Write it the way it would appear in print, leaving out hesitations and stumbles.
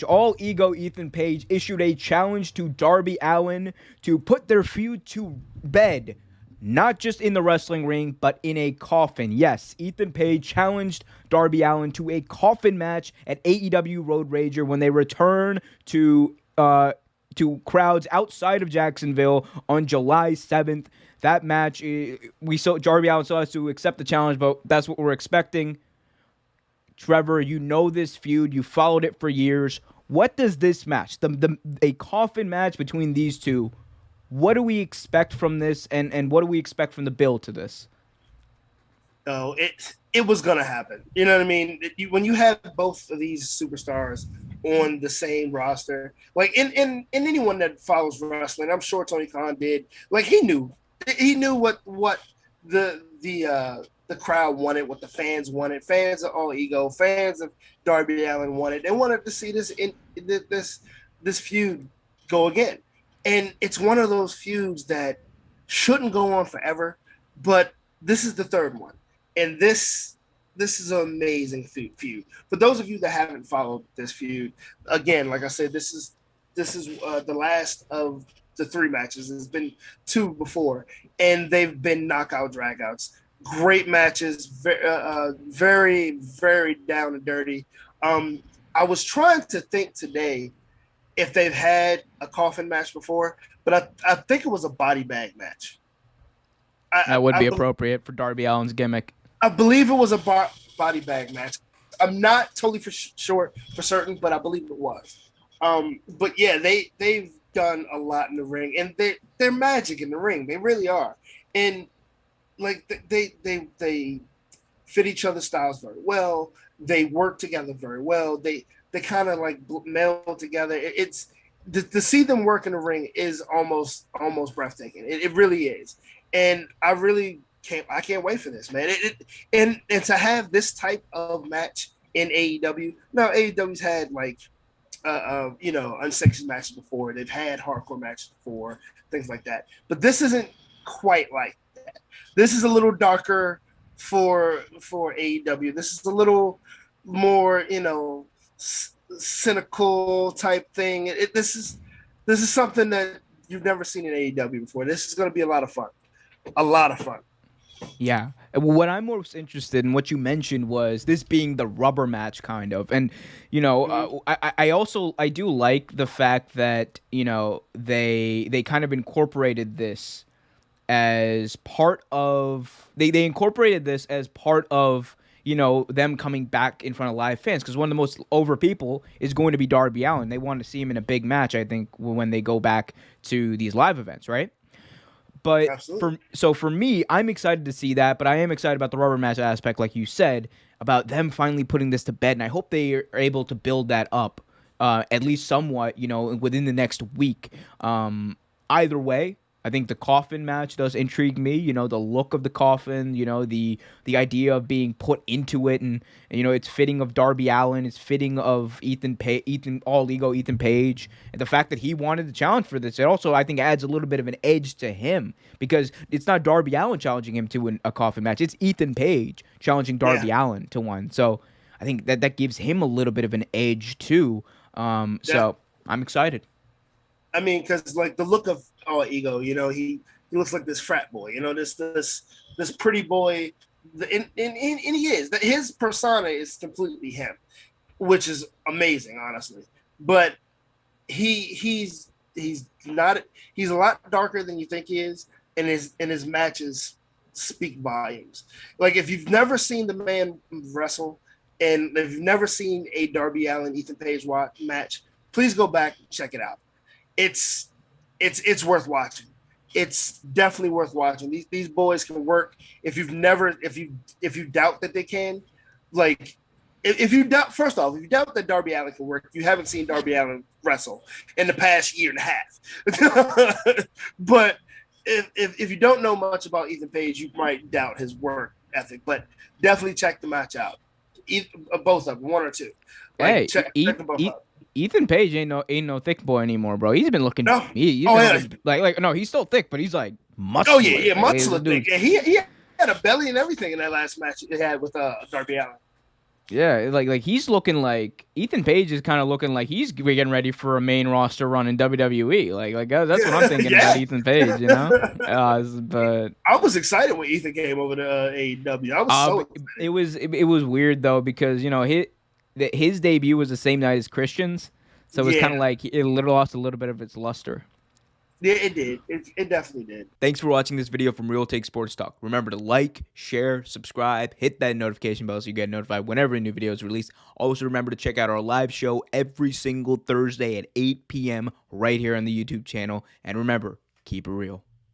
All Ego Ethan Page issued a challenge to Darby Allin to put their feud to bed, not just in the wrestling ring, but in a coffin. Yes, Ethan Page challenged Darby Allin to a coffin match at AEW Road Rager when they return to crowds outside of Jacksonville on July 7th. That match, we saw Darby Allin still has to accept the challenge, but that's what we're expecting. Trevor, you know this feud. You followed it for years. What does this match, a coffin match between these two, what do we expect from this, and what do we expect from the build to this? Oh, it was gonna happen. You know what I mean? When you have both of these superstars on the same roster, like in anyone that follows wrestling, I'm sure Tony Khan did. Like he knew what the crowd wanted, what the fans wanted. Fans of All Ego, fans of Darby Allin wanted. They wanted to see this feud go again, and it's one of those feuds that shouldn't go on forever, but this is the third one, and this is an amazing feud. For those of you that haven't followed this feud, again, like I said, this is the last of the three matches. There's been two before, and they've been knockout dragouts. Great matches, very, very down and dirty. I was trying to think today if they've had a coffin match before, but I think it was a body bag match. I, That would I, be I, appropriate for Darby Allin's gimmick. I believe it was a body bag match. I'm not totally sure for certain, but I believe it was. But yeah, they've done a lot in the ring, and they're magic in the ring. They really are, and like they fit each other's styles very well. They work together very well. They kind of like meld together. It's to see them work in the ring is almost breathtaking. It really is, and I can't wait for this, man. And to have this type of match in AEW. Now AEW's had like unsexy matches before. They've had hardcore matches before, things like that. But this isn't quite like that. This is a little darker for AEW. This is a little more, cynical type thing. This is something that you've never seen in AEW before. This is going to be a lot of fun. A lot of fun. Yeah. What I'm most interested in, what you mentioned, was this being the rubber match, kind of, and Mm-hmm. I do like the fact that they kind of incorporated this as part of they incorporated this as part of them coming back in front of live fans, because one of the most over people is going to be Darby Allin. They want to see him in a big match, I think, when they go back to these live events, right? But Absolutely. for me, I'm excited to see that, but I am excited about the rubber match aspect, like you said, about them finally putting this to bed, and I hope they are able to build that up, at least somewhat, within the next week. Either way, I think the coffin match does intrigue me. The look of the coffin, the idea of being put into it, and it's fitting of Darby Allin, it's fitting of Ethan All Ego Ethan Page, and the fact that he wanted the challenge for this, it also I think adds a little bit of an edge to him, because it's not Darby Allin challenging him to a coffin match, it's Ethan Page challenging Yeah. Darby Allin to one. So I think that gives him a little bit of an edge too. Yeah. So I'm excited. I mean, because like the look of All Ego, he looks like this frat boy, this pretty boy, and he is. His persona is completely him, which is amazing, honestly. But he's not he's a lot darker than you think he is, and his matches speak volumes. Like if you've never seen the man wrestle, and if you've never seen a Darby Allin Ethan Page match, please go back and check it out. It's it's worth watching. It's definitely worth watching. These boys can work. If you doubt that they can, like if you doubt, first off, if you doubt that Darby Allin can work, you haven't seen Darby Allin wrestle in the past year and a half. But if you don't know much about Ethan Page, you might doubt his work ethic. But definitely check the match out. Both of them, one or two. Like Hey, check them both out. Ethan Page ain't no thick boy anymore, bro. He's been looking. No, He's oh been yeah, looking like no. He's still thick, but he's like oh yeah, muscular. yeah, Like, muscular the thing. dude. Yeah, he had a belly and everything in that last match he had with Darby Allin. Yeah, like he's looking like Ethan Page is kind of looking like he's getting ready for a main roster run in WWE. Like that's what I'm thinking about Yeah. Ethan Page, you know. But I was excited when Ethan came over to AEW. I was so excited. it was weird though because his debut was the same night as Christian's, so it was Yeah, kind of like it literally lost a little bit of its luster. yeah, it did. It definitely did. Thanks for watching this video from Real Take Sports Talk. Remember to like, share, subscribe, hit that notification bell so you get notified whenever a new video is released. Also, remember to check out our live show every single Thursday at 8 p.m. right here on the YouTube channel. And remember, keep it real.